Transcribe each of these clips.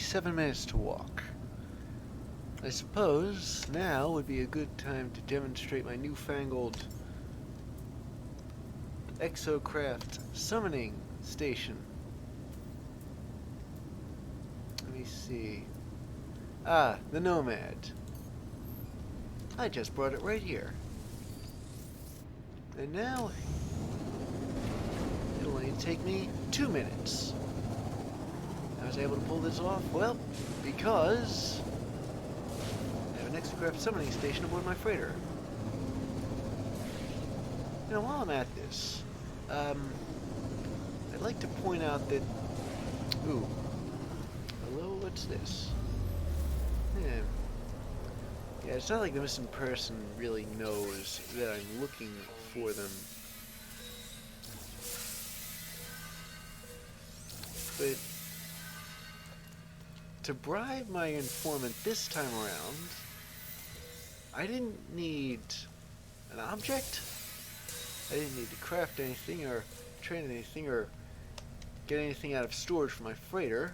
7 minutes to walk. I suppose now would be a good time to demonstrate my newfangled exocraft summoning station. Let me see. Ah, the Nomad. I just brought it right here. And now it'll only take me 2 minutes. I was able to pull this off, well, because I have an exocraft summoning station aboard my freighter. You know, while I'm at this, I'd like to point out that... Ooh. Hello, what's this? Yeah, it's not like the missing person really knows that I'm looking for them. But to bribe my informant this time around, I didn't need an object. I didn't need to craft anything or train anything or get anything out of storage for my freighter.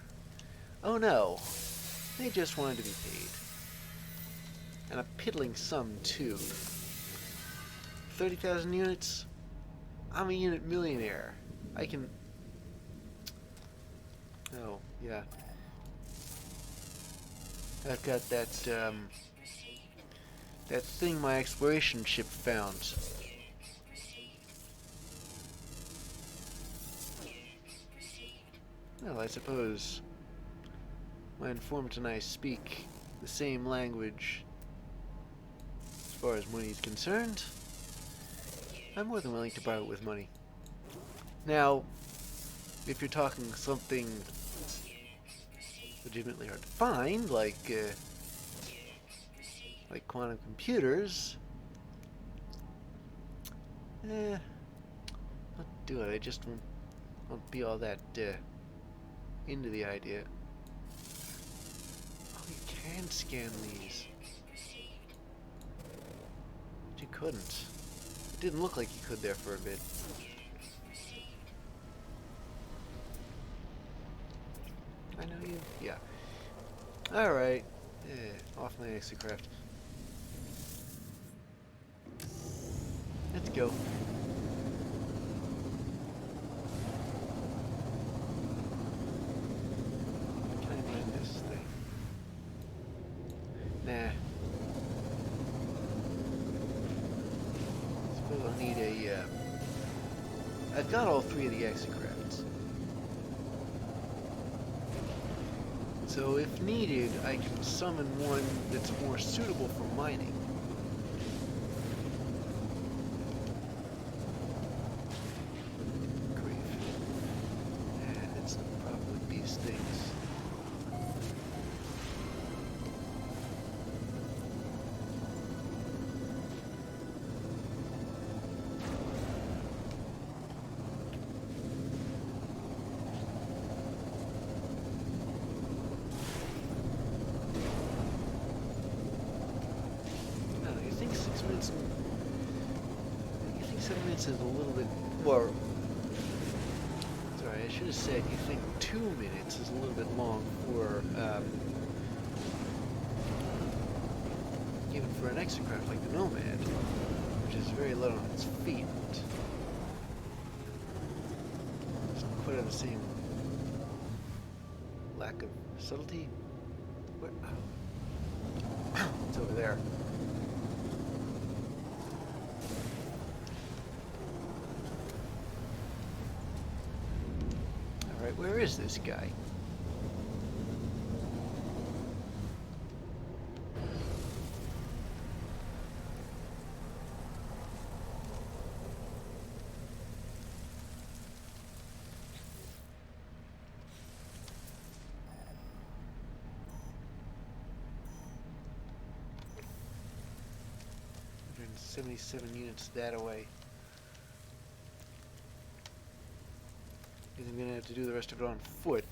Oh no, they just wanted to be paid. And a piddling sum too. 30,000 units? I'm a unit millionaire. I can... Oh, yeah. I've got that, that thing my exploration ship found. Well, I suppose my informant and I speak the same language as far as money is concerned. I'm more than willing to buy it with money. Now, if you're talking something legitimately hard to find, like quantum computers, I'll do it. I just won't be all that into the idea. Oh, you can scan these. But you couldn't. It didn't look like you could there for a bit. I know you. Yeah. Alright. Off my exocraft. Let's go. Can I mine this thing? Nah. Suppose I'll need a, I've got all 3 of the exocrafts. So if needed, I can summon one that's more suitable for mining. Grief. That's the problem with these things. You think 7 minutes is a little bit more... Sorry, I should have said you think 2 minutes is a little bit long for, even for an exocraft like the Nomad, which is very light on its feet. It's not quite have the same lack of subtlety. Where? Oh. It's over there. Alright, where is this guy? And 77 units that away. I'm going to have to do the rest of it on foot.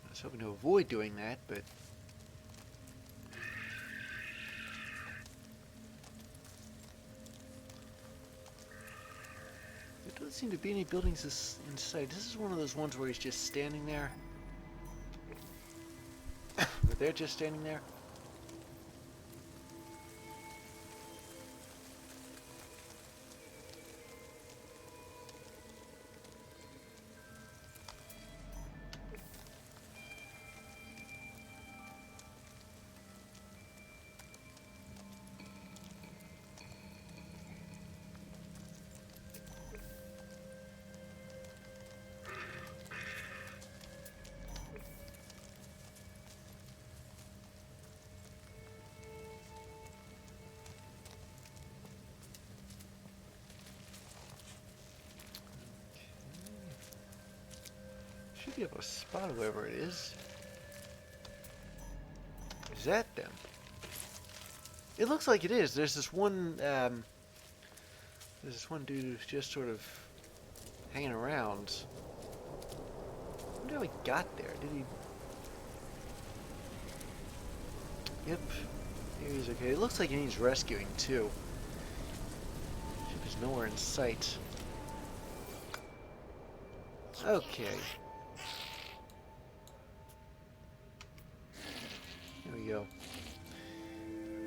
I was hoping to avoid doing that, but... It was seem to be any buildings in sight. This is one of those ones where he's just standing there. But they're just standing there. Should be able to spot whoever it is. Is that them? It looks like it is. There's this one dude who's just sort of hanging around. I wonder how he got there. Did he? Yep. Here he's okay. It looks like he needs rescuing too. Ship is nowhere in sight. Okay. There we go.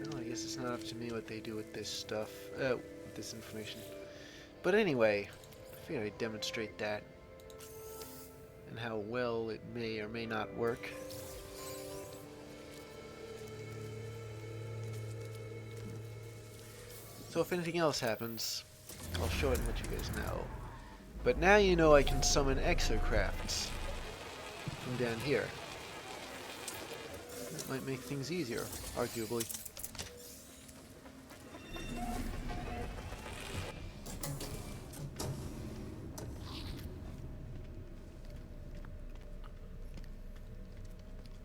Well, I guess it's not up to me what they do with this stuff, with this information. But anyway, I figured I'd demonstrate that and how well it may or may not work. So if anything else happens, I'll show it and let you guys know. But now you know I can summon exocrafts from down here. That might make things easier, arguably.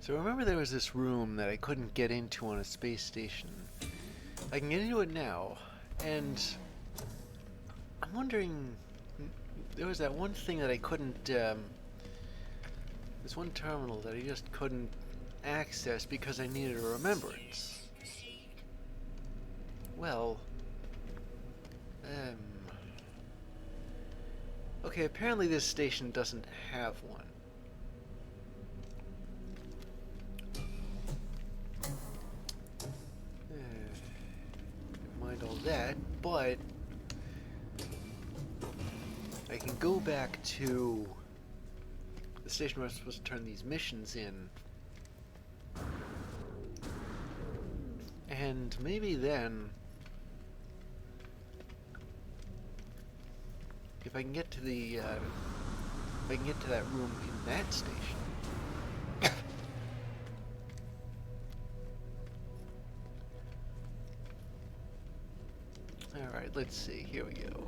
So remember there was this room that I couldn't get into on a space station. I can get into it now, and I'm wondering, there was that one thing that I couldn't, this one terminal that I just couldn't access because I needed a remembrance. Well, okay, apparently this station doesn't have one. Never mind all that, but I can go back to the station where I'm supposed to turn these missions in. And maybe then, if I can get to the, if I can get to that room in that station. Alright, let's see, here we go.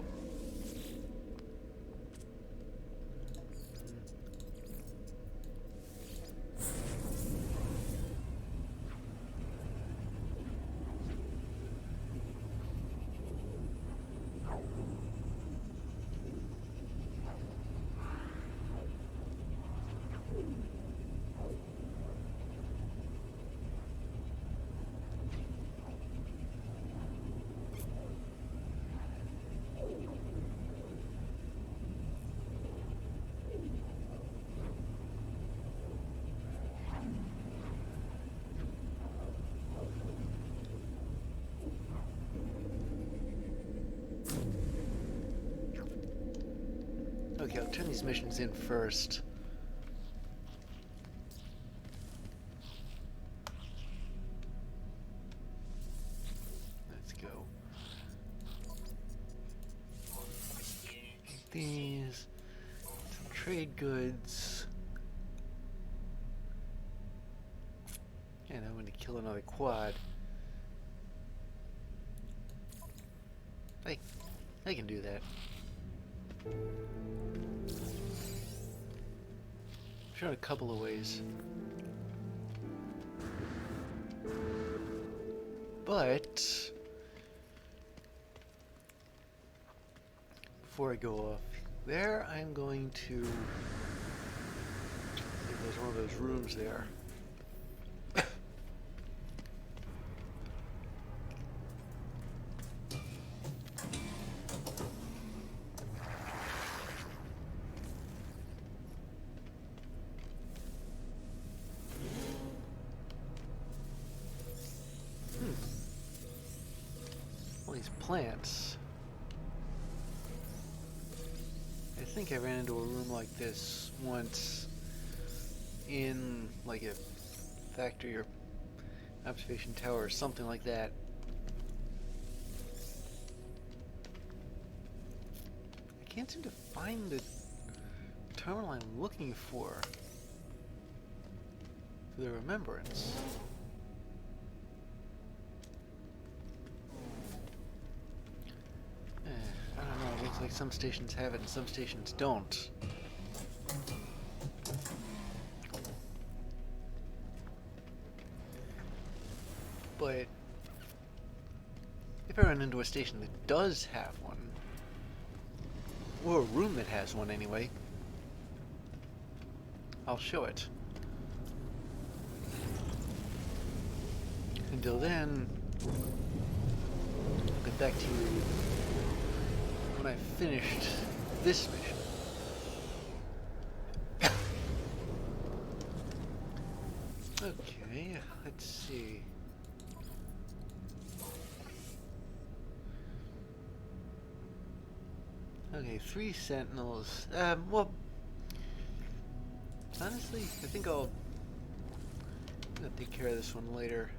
Okay, I'll turn these missions in first. Let's go. Take these. Some trade goods. And I'm going to kill another quad. I can do that. Sure, a couple of ways. But before I go off there, I'm going to see if there's one of those rooms there. these plants. I think I ran into a room like this once in like a factory or observation tower or something like that. I can't seem to find the terminal I'm looking for the remembrance. I don't know, it looks like some stations have it and some stations don't. But if I run into a station that does have one, or a room that has one anyway, I'll show it. Until then, I'll get back to you when I've finished this mission. Okay, let's see. Okay, 3 sentinels. Well, honestly, I think I'll take care of this one later.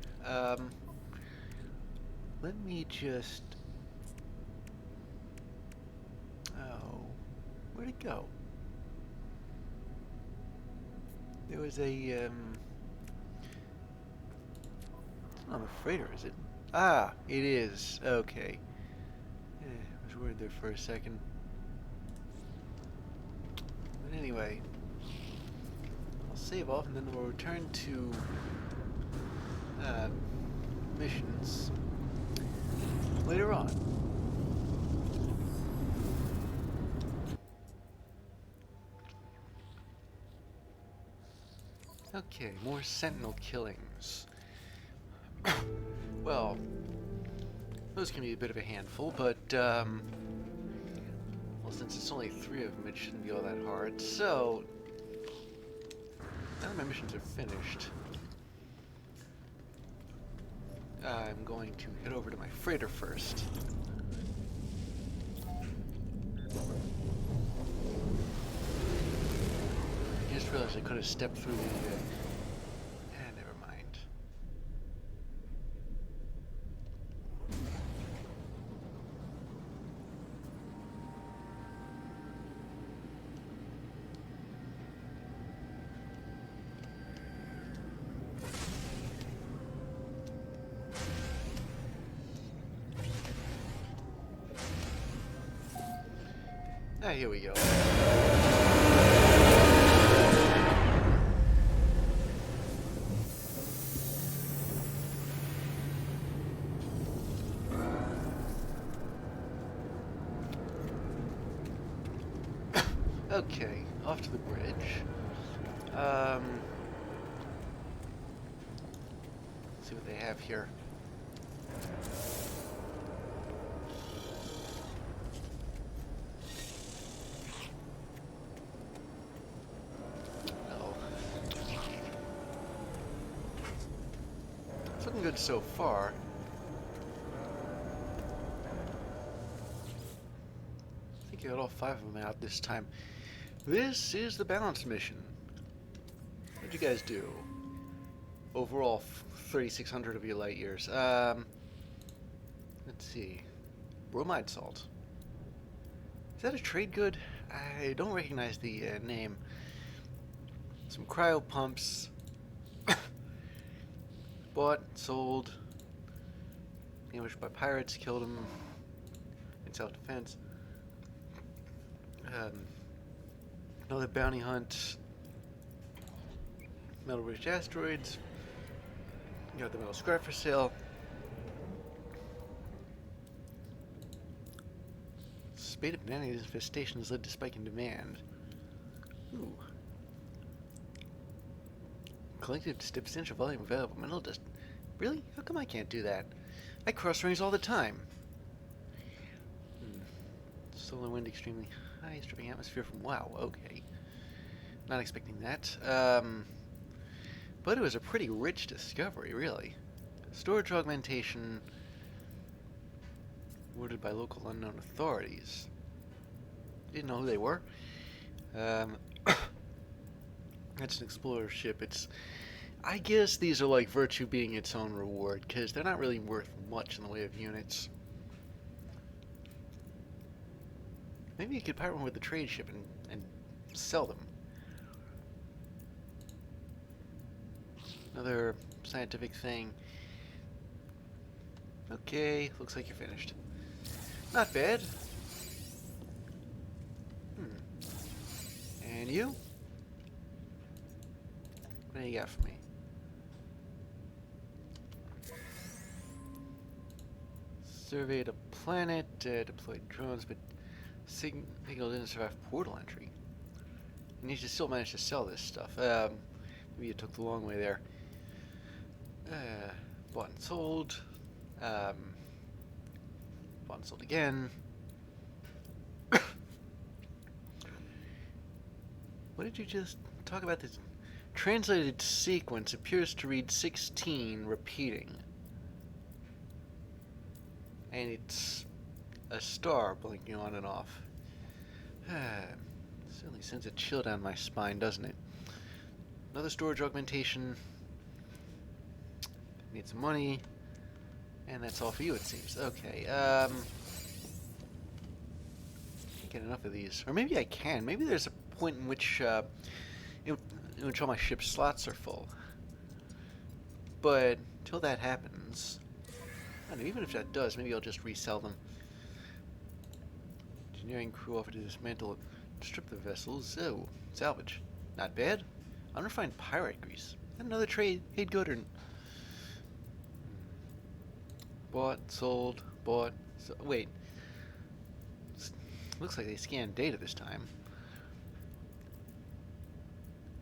Let me just... Oh, where'd it go? There was a, it's not on the freighter, is it? Ah, it is. Okay. I was worried there for a second. But anyway, I'll save off and then we'll return to missions later on. Okay, more sentinel killings. Well, those can be a bit of a handful, but well, since it's only 3 of them, it shouldn't be all that hard. So, now that my missions are finished, I'm going to head over to my freighter first. I just realized I could have stepped through the... never mind. Ah, here we go. Okay, off to the bridge. Let's see what they have here. It's looking good so far. I think I got all 5 of them out this time. This is the balance mission. What'd you guys do? Overall, 3,600 of your light years. Let's see. Bromide salt. Is that a trade good? I don't recognize the name. Some cryo pumps. Bought, sold. Ambushed by pirates, killed them in self-defense. Another bounty hunt. Metal-rich asteroids. Got the metal scrap for sale. Spate of banana infestation has led to spike in demand. Ooh. Collected substantial volume of available mineral dust. Really? How come I can't do that? I cross rings all the time. Solar wind extremely high, stripping atmosphere from... Wow, okay. Not expecting that. But it was a pretty rich discovery, really. Storage augmentation, Rewarded by local unknown authorities. Didn't know who they were. That's an explorer ship. I guess these are like virtue being its own reward, because they're not really worth much in the way of units. Maybe you could pirate one with the trade ship and sell them. Another scientific thing. Okay, looks like you're finished. Not bad. And you? What do you got for me? Surveyed a planet, deployed drones, but Signal didn't survive portal entry. And you should still manage to sell this stuff. Maybe you took the long way there. Bought and sold. Bought and sold again. What did you just talk about? This translated sequence appears to read 16 repeating. And it's a star blinking on and off. Certainly sends a chill down my spine, doesn't it? Another storage augmentation. Need some money. And that's all for you, it seems. Okay, can't get enough of these. Or maybe I can. Maybe there's a point in which in which all my ship slots are full. But until that happens, I don't know, even if that does, maybe I'll just resell them. Engineering crew offered to dismantle and strip the vessels. Oh, salvage. Not bad. Unrefined pyrite grease. Another trade. Hey, Gooder. Bought, sold, bought. Wait. Looks like they scanned data this time.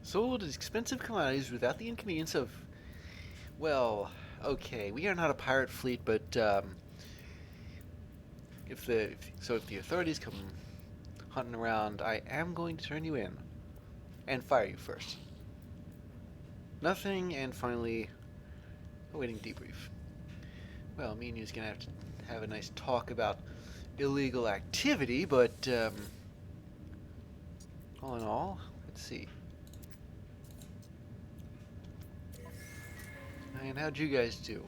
Sold expensive commodities without the inconvenience of... Well, okay. We are not a pirate fleet, but if the authorities come hunting around, I am going to turn you in and fire you first. Nothing, and finally, awaiting debrief. Well, me and you's gonna have to have a nice talk about illegal activity, but all in all, let's see. And how'd you guys do?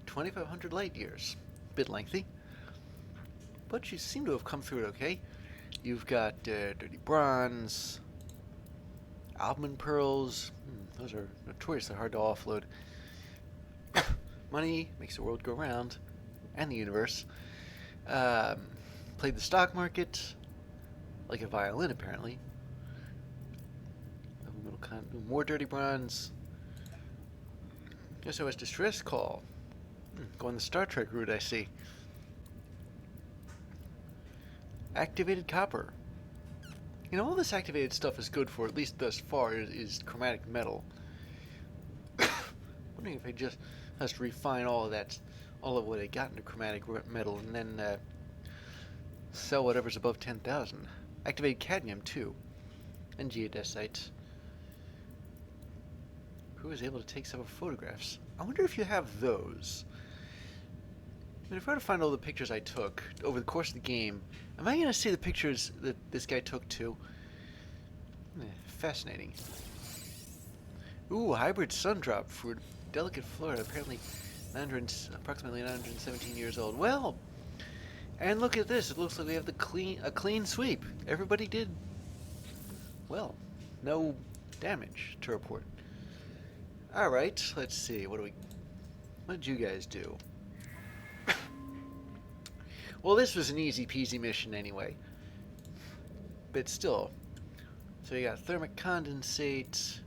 2,500 light years. Bit lengthy. But you seem to have come through it okay. You've got dirty bronze, almond pearls. Those are notoriously hard to offload. Money makes the world go round, and the universe. Played the stock market like a violin, apparently. More dirty bronze. SOS distress call. Going the Star Trek route, I see. Activated copper. You know, all this activated stuff is good for, at least thus far, is chromatic metal. Wondering if I just refine all of what I got into chromatic metal, and then sell whatever's above 10,000. Activated cadmium too, and geodesite. Who was able to take several photographs? I wonder if you have those. I mean, if I were to find all the pictures I took over the course of the game, am I going to see the pictures that this guy took too? Fascinating. Ooh, hybrid sundrop for delicate Florida, apparently approximately 917 years old. Well, and look at this. It looks like we have a clean sweep. Everybody did well. No damage to report. All right, let's see. What did you guys do? Well, this was an easy peasy mission anyway. But still. So you got thermic condensate,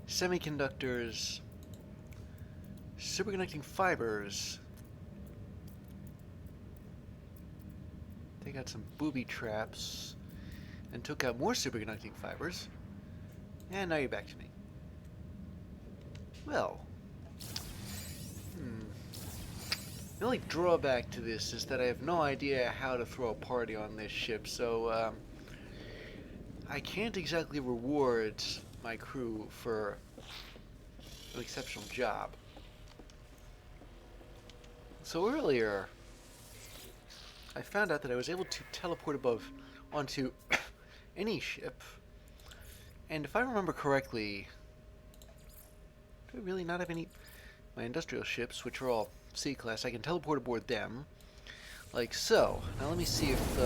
semiconductors, superconducting fibers. They got some booby traps and took out more superconducting fibers. And now you're back to me. Well, the only drawback to this is that I have no idea how to throw a party on this ship, so I can't exactly reward my crew for an exceptional job. So earlier, I found out that I was able to teleport above onto any ship, and if I remember correctly, do I really not have any? My industrial ships, which are all C-class, I can teleport aboard them, like so. Now let me see if,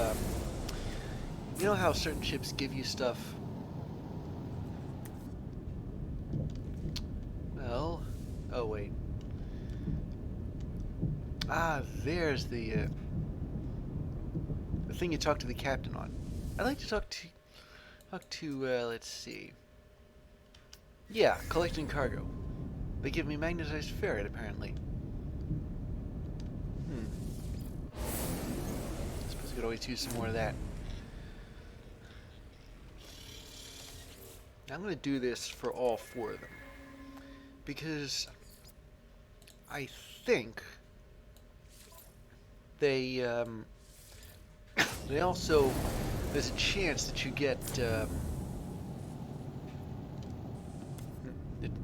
you know how certain ships give you stuff? Well, oh wait. Ah, there's the thing you talk to the captain on. I'd like to talk to, let's see. Yeah, collecting cargo. They give me magnetized ferret, apparently. I suppose I could always use some more of that. I'm going to do this for all 4 of them. Because I think they, they also, there's a chance that you get,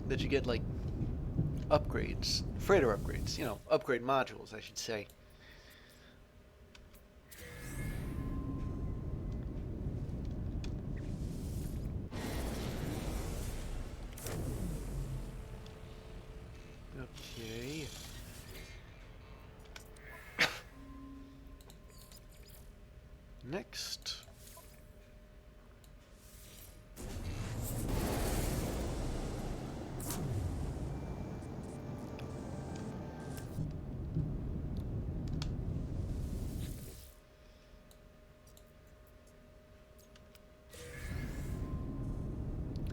that you get, like, upgrades. Freighter upgrades. You know, upgrade modules, I should say. Okay. Next.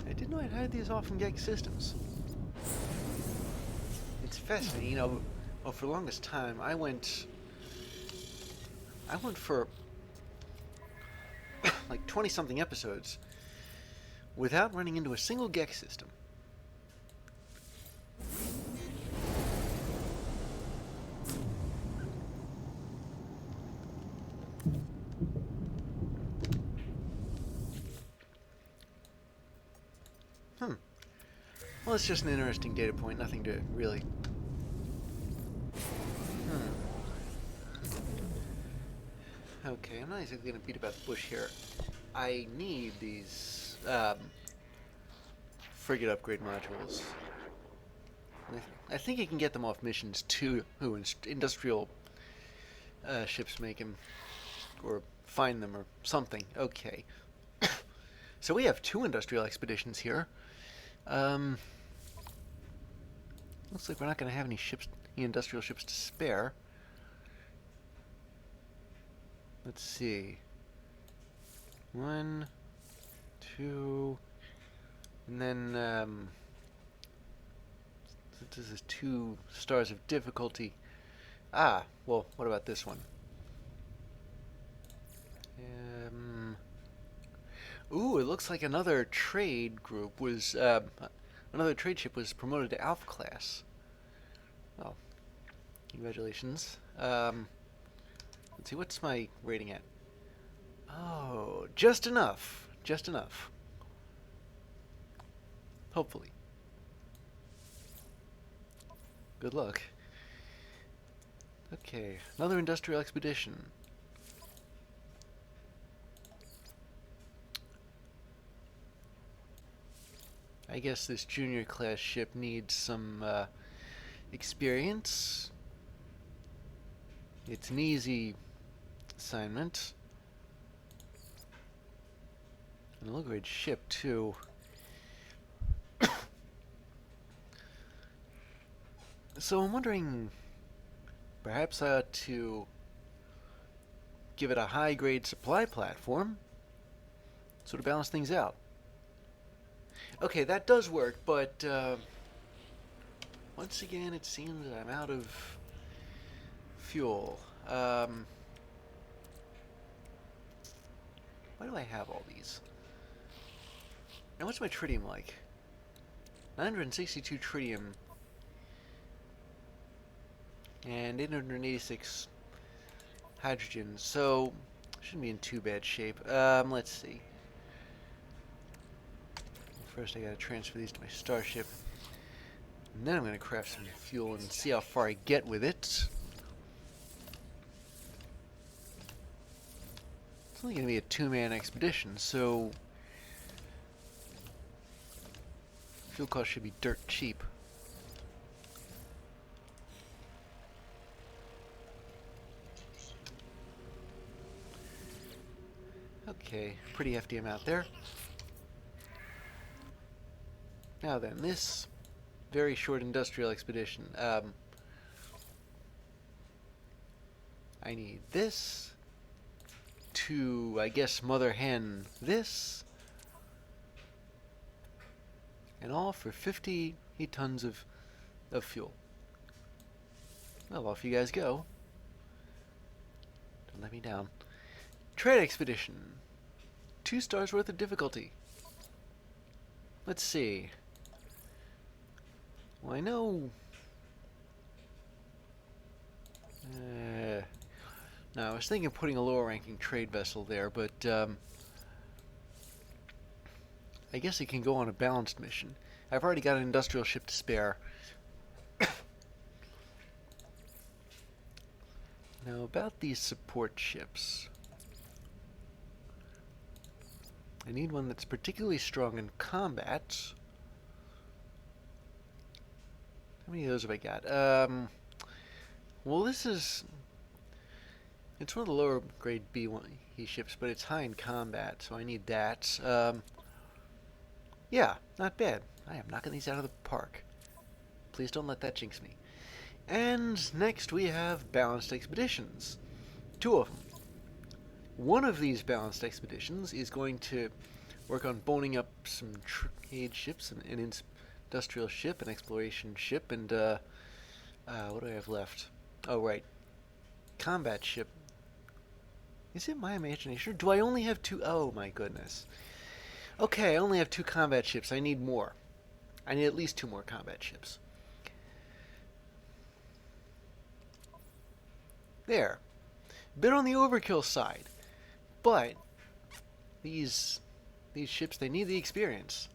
I didn't know I'd had these off from Geg Systems. It's fascinating, you know. Well, for the longest time, I went for like 20-something episodes without running into a single Geg system. Well, it's just an interesting data point, nothing to really... Okay, I'm not exactly going to beat about the bush here. I need these frigate upgrade modules. I think I can get them off missions too. Who industrial ships make them, or find them, or something. Okay. So we have 2 industrial expeditions here. Looks like we're not going to have any industrial ships to spare. Let's see. 1, 2, and then this is 2 stars of difficulty. Ah, well, what about this one? Ooh, it looks like another trade group was, another trade ship was promoted to Alpha class. Oh, congratulations. Let's see, what's my rating at? Oh, just enough. Just enough. Hopefully. Good luck. Okay, another industrial expedition. I guess this junior class ship needs some experience. It's an easy assignment. And a low-grade ship, too. So I'm wondering, perhaps I ought to give it a high-grade supply platform, sort of balance things out. Okay, that does work, but once again, it seems that I'm out of fuel. Why do I have all these? And what's my tritium like? 962 tritium and 886 hydrogen, so shouldn't be in too bad shape. Let's see. First I gotta transfer these to my starship, and then I'm gonna craft some fuel and see how far I get with it. It's only going to be a two-man expedition, so fuel cost should be dirt cheap. Okay, pretty hefty amount there. Now then, this very short industrial expedition. I need this to, I guess, mother hen this. And all for 50 tons of fuel. Well, off you guys go. Don't let me down. Trade expedition. 2 stars worth of difficulty. Let's see. Well, I know... no, I was thinking of putting a lower ranking trade vessel there, but I guess it can go on a balanced mission. I've already got an industrial ship to spare. Now, about these support ships. I need one that's particularly strong in combat. How many of those have I got? Well, this is... It's one of the lower grade B1 ships, but it's high in combat, so I need that. Yeah, not bad. I am knocking these out of the park. Please don't let that jinx me. And next we have balanced expeditions. 2 of them. One of these balanced expeditions is going to work on boning up some trade ships, an industrial ship, an exploration ship, and what do I have left? Oh, right. Combat ship. Is it my imagination? Or do I only have 2? Oh, my goodness. Okay, I only have 2 combat ships. I need more. I need at least 2 more combat ships. There. Bit on the overkill side. But these ships, they need the experience.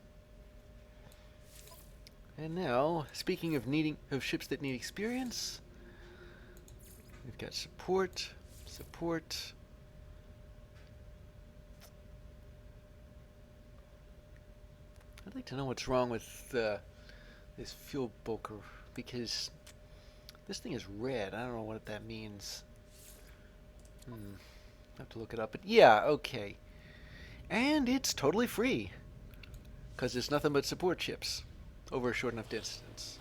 And now, speaking of ships that need experience, we've got support. I'd like to know what's wrong with this fuel bulker, because this thing is red. I don't know what that means. I have to look it up. But yeah, okay. And it's totally free, because it's nothing but support ships over a short enough distance.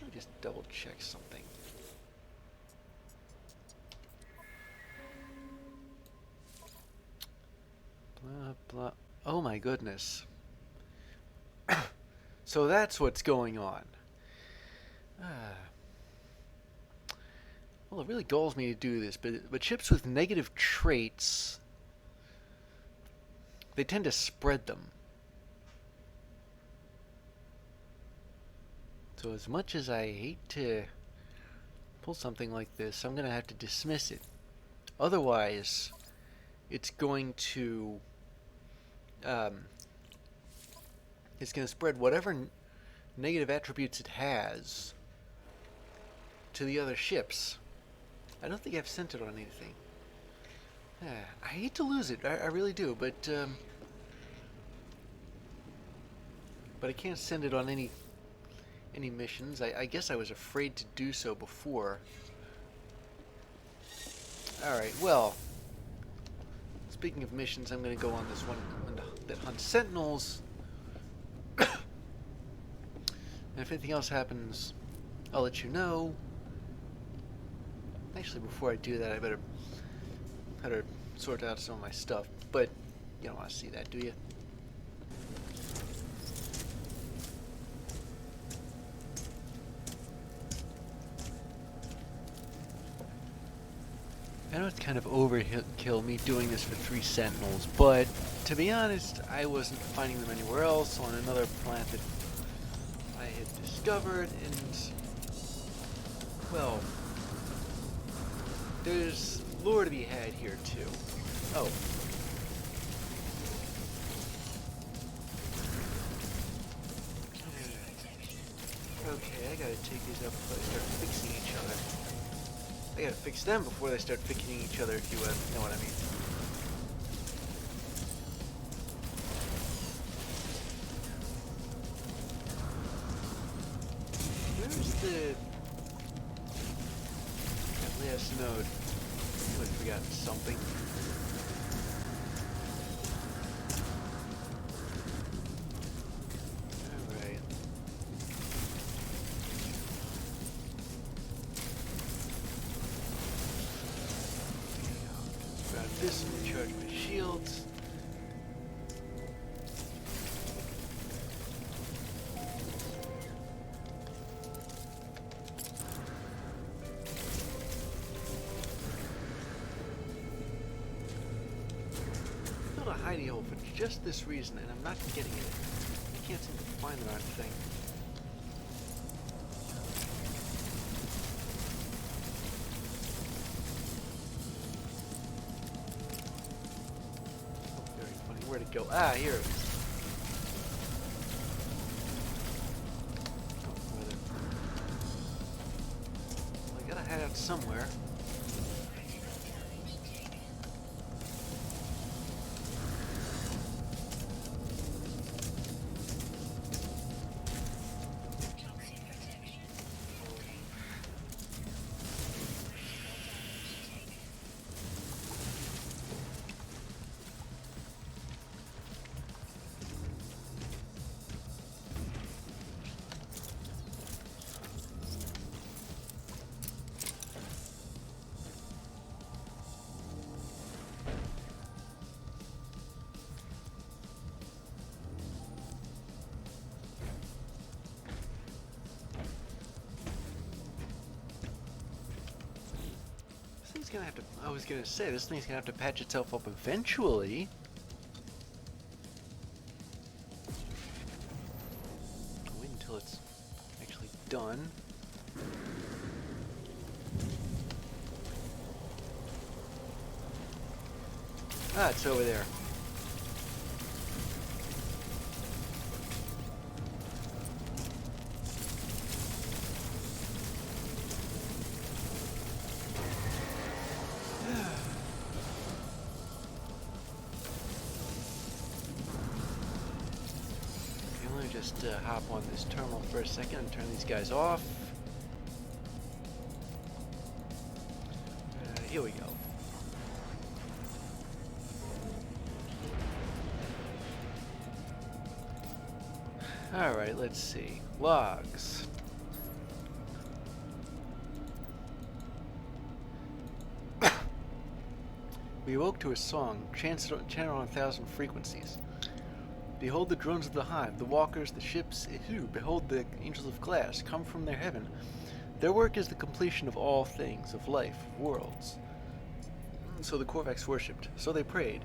Let me just double check something. Blah, blah. Oh my goodness. So that's what's going on. Well, it really galls me to do this, but ships with negative traits, they tend to spread them. So as much as I hate to pull something like this, I'm going to have to dismiss it. Otherwise, it's going to spread whatever negative attributes it has to the other ships. I don't think I've sent it on anything. I hate to lose it. I really do, but I can't send it on any missions. I guess I was afraid to do so before. Alright, well, speaking of missions, I'm going to go on this one that hunts sentinels. And if anything else happens, I'll let you know. Actually, before I do that, I better sort out some of my stuff. But you don't want to see that, do you? I know it's kind of overkill me doing this for 3 sentinels, but to be honest, I wasn't finding them anywhere else on another planet that I had discovered, and well, there's lore to be had here too. Oh. Okay, I gotta take these up before they start fixing each other. I gotta fix them before they start fixing each other, if you know what I mean. Where's the that last node? I forgot something. Alright. Grab this and recharge my shields. Hidey hole for just this reason, and I'm not getting it. I can't seem to find the darn thing. Oh, very funny. Where'd it go? Ah, here it is. Oh, well, I gotta hide out somewhere. Gonna have to. I was gonna say this thing's gonna have to patch itself up eventually. Wait until it's actually done. Ah, it's over there. Just hop on this terminal for a second and turn these guys off. Here we go. Alright, let's see. Logs. We awoke to a song, channeled on 1,000 frequencies. Behold the drones of the hive, the walkers, the ships. Behold the angels of glass, come from their heaven. Their work is the completion of all things, of life, of worlds. So the Korvax worshipped, so they prayed.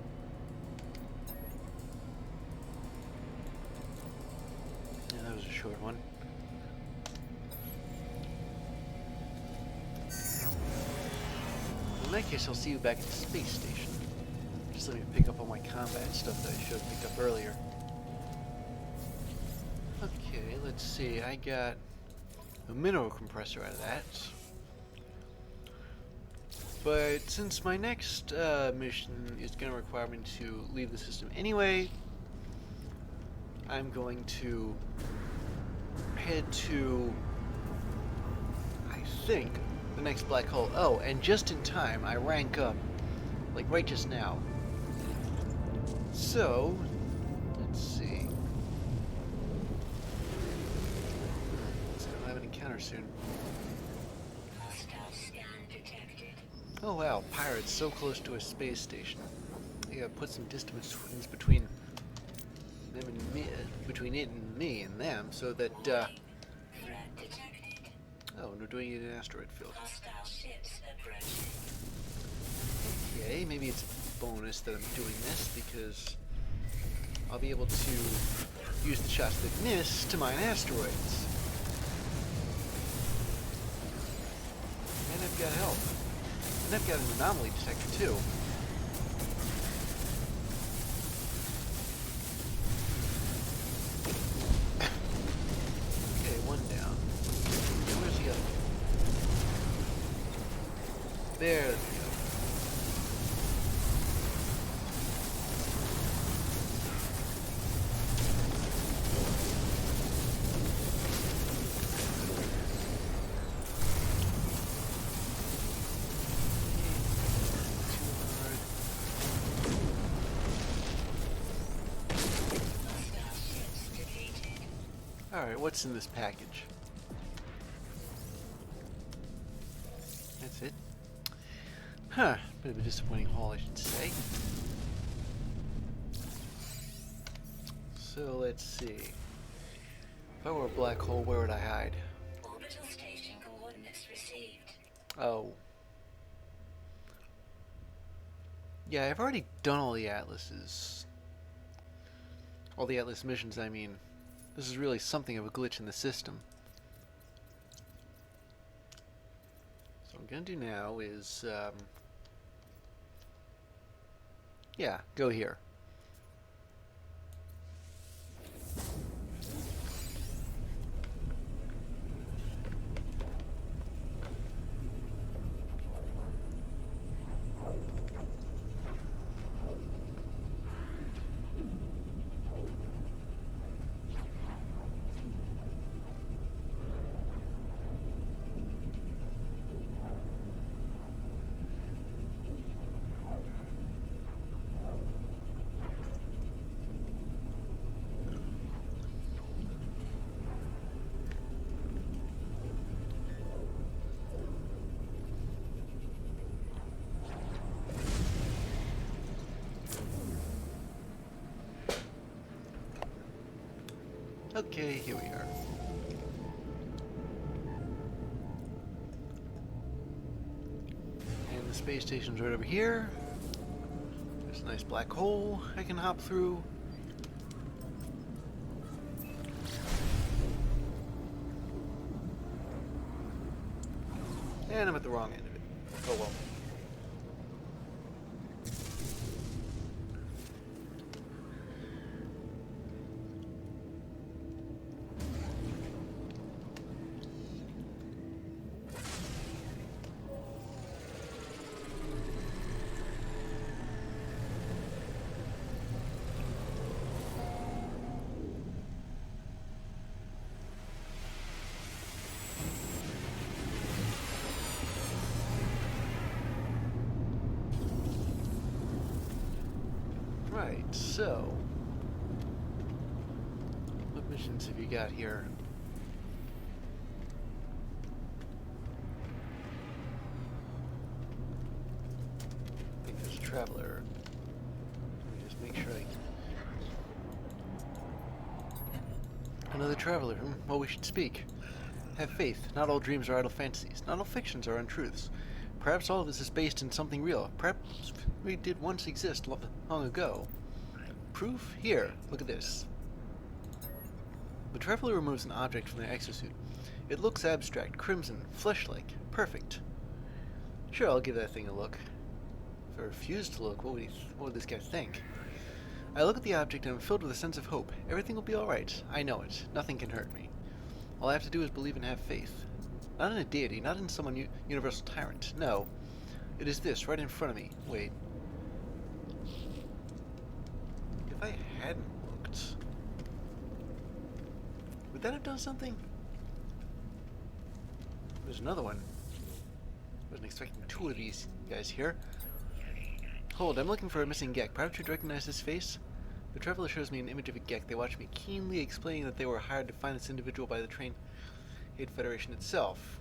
Yeah, that was a short one. In that case, I'll see you back at the space station. Just let me pick up all my combat stuff that I should have picked up earlier. Okay, let's see. I got a mineral compressor out of that. But since my next mission is going to require me to leave the system anyway, I'm going to head to, I think, the next black hole. Oh, and just in time, I rank up, like right just now. So, let's see. I'll have an encounter soon. Oh wow, pirates so close to a space station. I gotta put some distance between them and me, between it and me and them, so that oh, no, doing it in an asteroid field. Okay, maybe it's a bonus that I'm doing this because I'll be able to use the shots that miss to mine asteroids. And I've got help. And I've got an anomaly detector too. Okay, one down. Where's the other one? There we go. Alright, what's in this package? That's it. Huh, bit of a disappointing haul, I should say. So let's see. If I were a black hole, where would I hide? Orbital station coordinates received. Oh. Yeah, I've already done all the Atlases. All the Atlas missions, I mean. This is really something of a glitch in the system. So what I'm gonna do now is, yeah, go here. Okay, here we are. And the space station's right over here. There's a nice black hole I can hop through. And I'm at the wrong end of it. Oh well. Right, so what missions have you got here? I think there's a traveler. Let me just make sure Another traveler. Well, we should speak. Have faith. Not all dreams are idle fantasies. Not all fictions are untruths. Perhaps all of this is based in something real. Perhaps we did once exist long ago. Proof? Here, look at this. The traveler removes an object from their exosuit. It looks abstract, crimson, flesh-like, perfect. Sure, I'll give that thing a look. If I refuse to look, what would this guy think? I look at the object and I'm filled with a sense of hope. Everything will be alright. I know it. Nothing can hurt me. All I have to do is believe and have faith. Not in a deity, not in some universal tyrant. No. It is this, right in front of me. Wait. If I hadn't looked, would that have done something? There's another one. Wasn't expecting two of these guys here. Hold, I'm looking for a missing Gek. Perhaps you'd recognize this face? The traveler shows me an image of a Gek. They watch me keenly, explaining that they were hired to find this individual by the Train Aid Federation itself.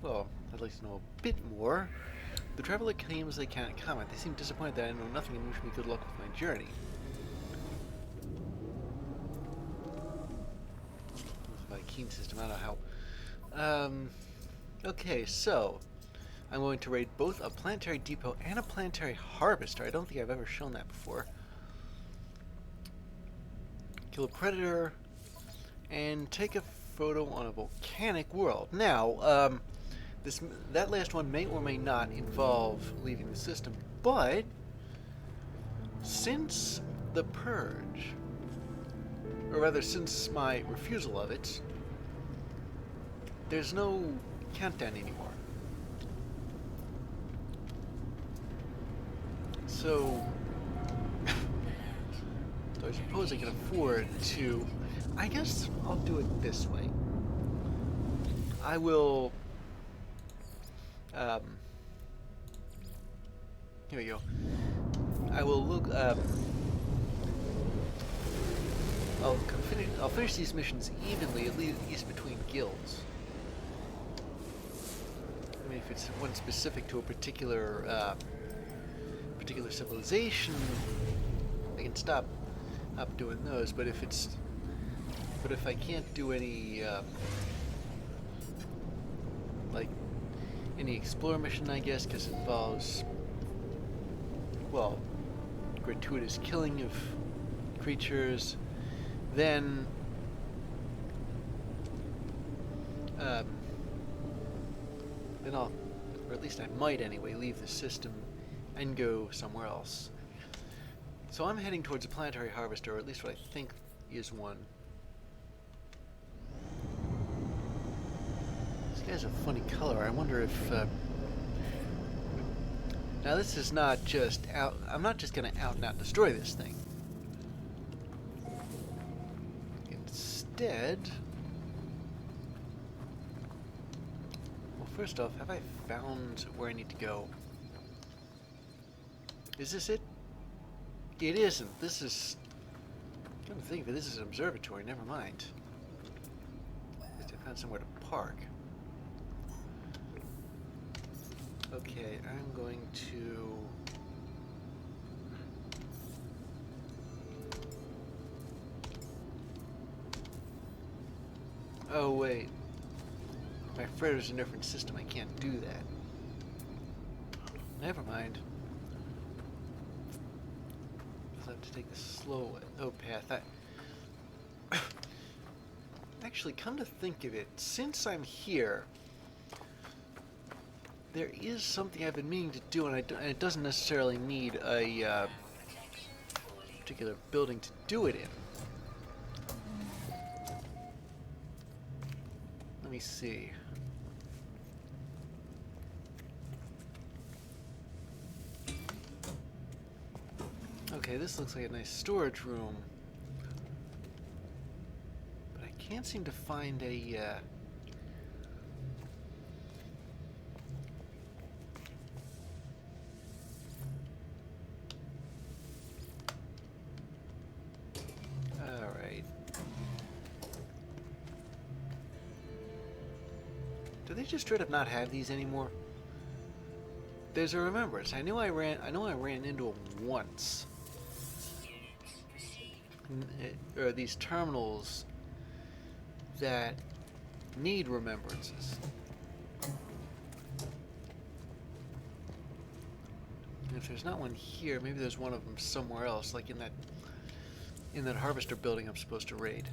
Well, I'd like to know a bit more. The traveler claims they can't comment. They seem disappointed that I know nothing and wish me good luck with my journey. With my keen system, I don't know how. Okay, so I'm going to raid both a planetary depot and a planetary harvester. I don't think I've ever shown that before. Kill a predator and take a photo on a volcanic world. Now, that last one may or may not involve leaving the system, but since the purge, or rather since my refusal of it, there's no countdown anymore. So I suppose I can afford to. I guess I'll do it this way. I will. Here we go. I will look. I'll finish these missions evenly, at least between guilds. I mean, if it's one specific to a particular civilization, I can stop doing those. But if I can't do any like any explore mission, I guess, because it involves, well, gratuitous killing of creatures, then I'll, or at least I might anyway, leave the system and go somewhere else. So I'm heading towards a planetary harvester, or at least what I think is one. This guy's a funny color. I wonder if... now this is not just out... I'm not just going to out and out destroy this thing. Instead... well, first off, have I found where I need to go? Is this it? It isn't. This is... come to think of it, this is an observatory. Never mind. At least I found somewhere to park. Okay, I'm going to... oh, wait. My freighter's a different system. I can't do that. Never mind. I'll have to take the slow path. Actually, come to think of it, since I'm here, there is something I've been meaning to do, and it doesn't necessarily need a particular building to do it in. Let me see. Okay, this looks like a nice storage room. But I can't seem to find a... Alright. Do they just straight up not have these anymore? There's a remembrance. I know I ran into them once. Or these terminals that need remembrances. And if there's not one here, maybe there's one of them somewhere else, like in that harvester building I'm supposed to raid.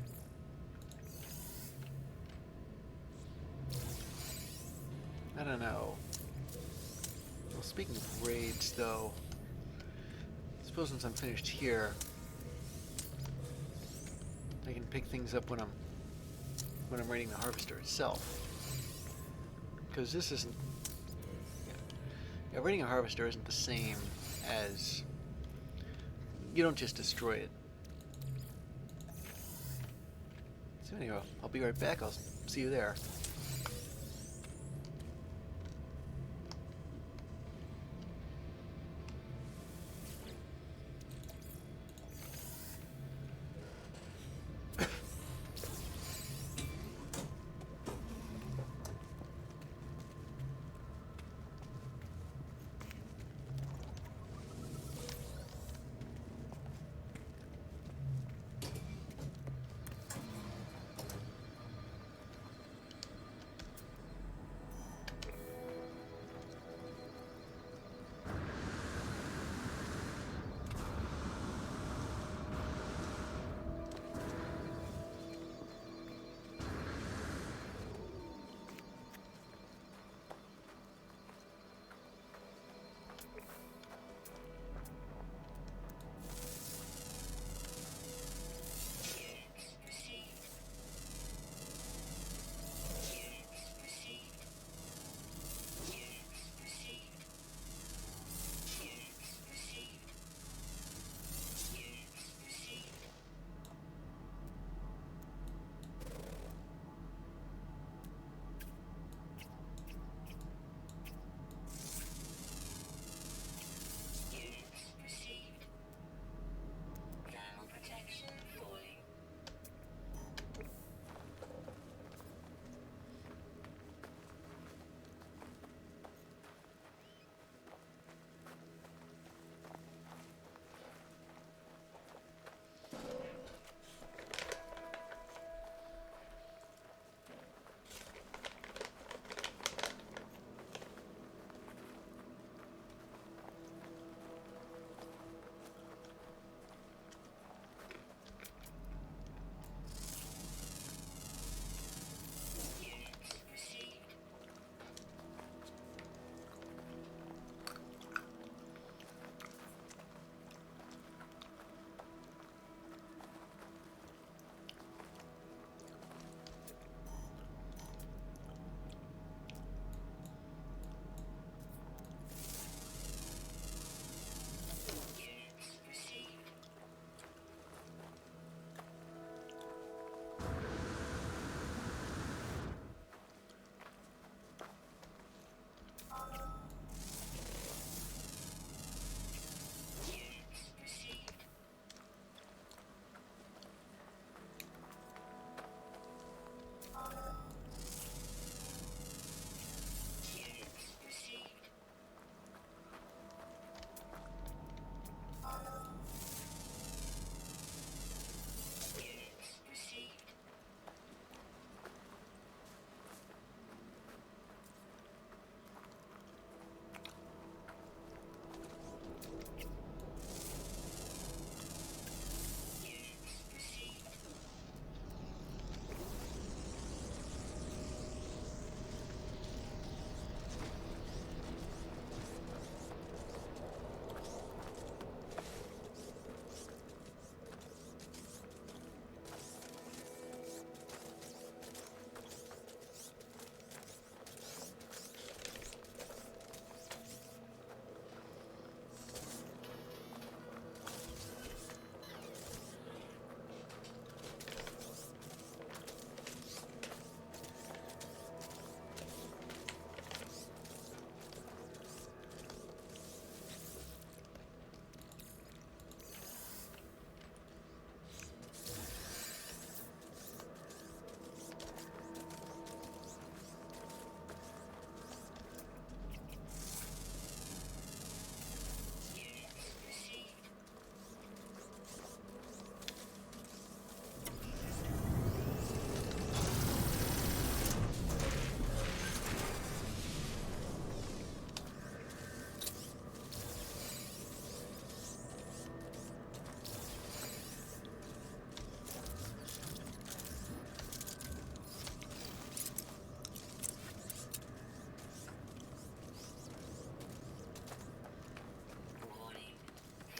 I don't know. Well, speaking of raids, though, I suppose once I'm finished here, I can pick things up when I'm raiding the harvester itself. Because this isn't... yeah, raiding a harvester isn't the same as... you don't just destroy it. So anyway, I'll be right back. I'll see you there.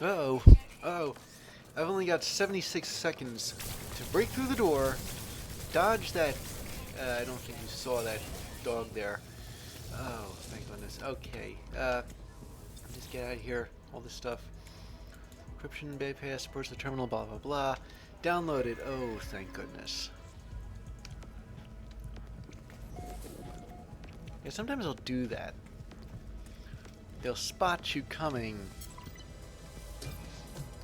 Uh-oh. Uh-oh. I've only got 76 seconds to break through the door, dodge that... I don't think you saw that dog there. Oh, thank goodness. Okay. Just get out of here. All this stuff. Encryption bypass supports the terminal, blah, blah, blah. Downloaded. Oh, thank goodness. Yeah, sometimes they'll do that. They'll spot you coming,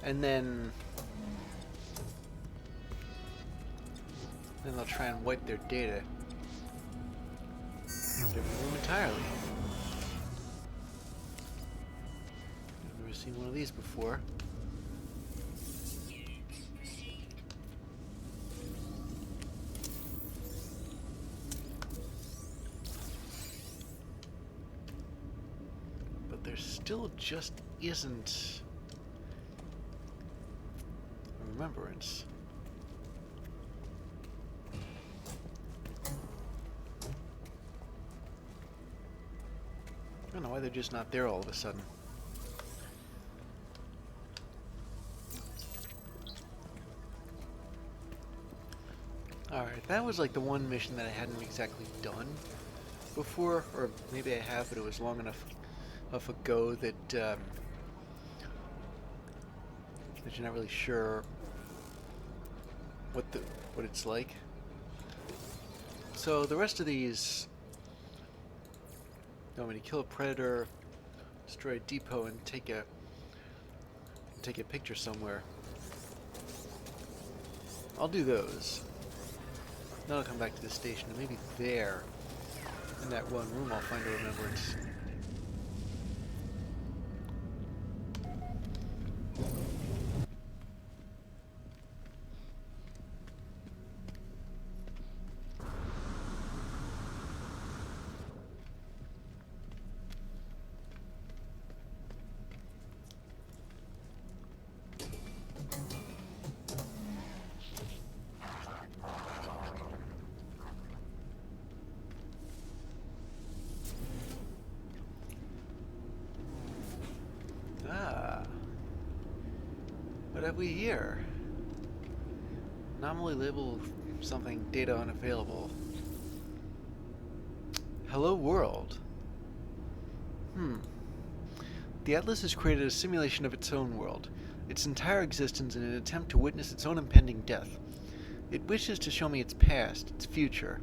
and then they'll try and wipe their data entirely. I've never seen one of these before. But there still just isn't a remembrance. I don't know why they're just not there all of a sudden. Alright, that was like the one mission that I hadn't exactly done before, or maybe I have, but it was long enough ago that that you're not really sure what it's like. So the rest of these, you want me to kill a predator, destroy a depot, and take a picture somewhere. I'll do those. Then I'll come back to the station, and maybe there, in that one room, I'll find a remembrance. What have we here? Anomaly label something data unavailable. Hello world. The Atlas has created a simulation of its own world, its entire existence in an attempt to witness its own impending death. It wishes to show me its past, its future.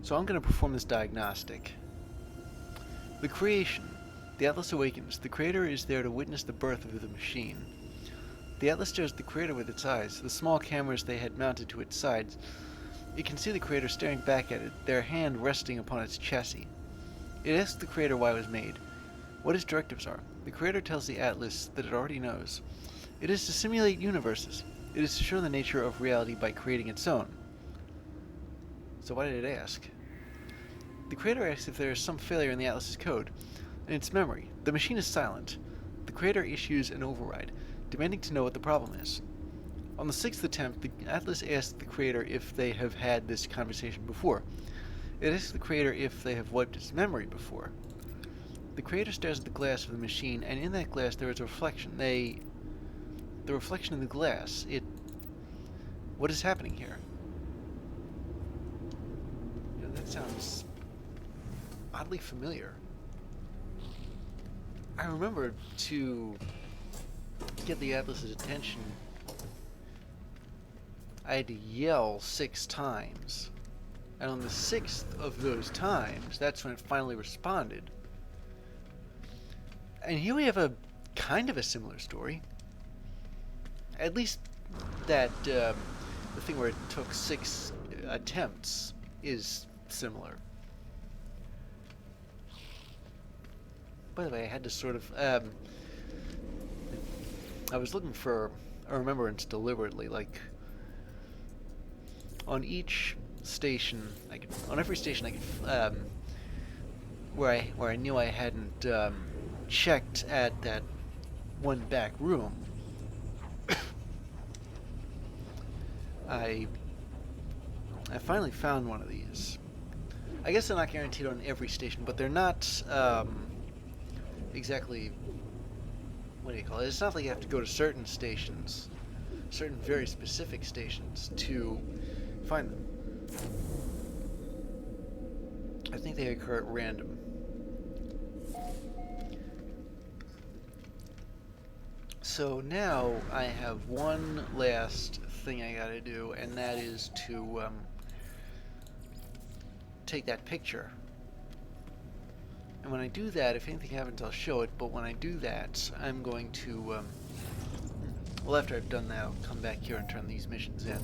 So I'm going to perform this diagnostic. The creation. The Atlas awakens. The creator is there to witness the birth of the machine. The Atlas stares at the creator with its eyes, the small cameras they had mounted to its sides. It can see the creator staring back at it, their hand resting upon its chassis. It asks the creator why it was made, what its directives are. The creator tells the Atlas that it already knows. It is to simulate universes. It is to show the nature of reality by creating its own. So why did it ask? The creator asks if there is some failure in the Atlas's code, in its memory. The machine is silent. The creator issues an override, demanding to know what the problem is. On the sixth attempt, the Atlas asks the creator if they have had this conversation before. It asks the creator if they have wiped its memory before. The creator stares at the glass of the machine, and in that glass there is a reflection. The reflection in the glass, what is happening here? You know, that sounds oddly familiar. I remember to get the Atlas's attention, I had to yell 6 times. And on the 6th of those times, that's when it finally responded. And here we have a kind of a similar story. At least that the thing where it took 6 attempts is similar. By the way, I had to sort of I was looking for a remembrance deliberately, like on each station, on every station I could, where I knew I hadn't checked at that one back room. I finally found one of these. I guess they're not guaranteed on every station, but they're not exactly what do you call it? It's not like you have to go to certain stations, certain very specific stations to find them. I think they occur at random. So now I have one last thing I gotta do, and that is to take that picture. And when I do that, if anything happens, I'll show it, but when I do that, I'm going to, well, after I've done that, I'll come back here and turn these missions in.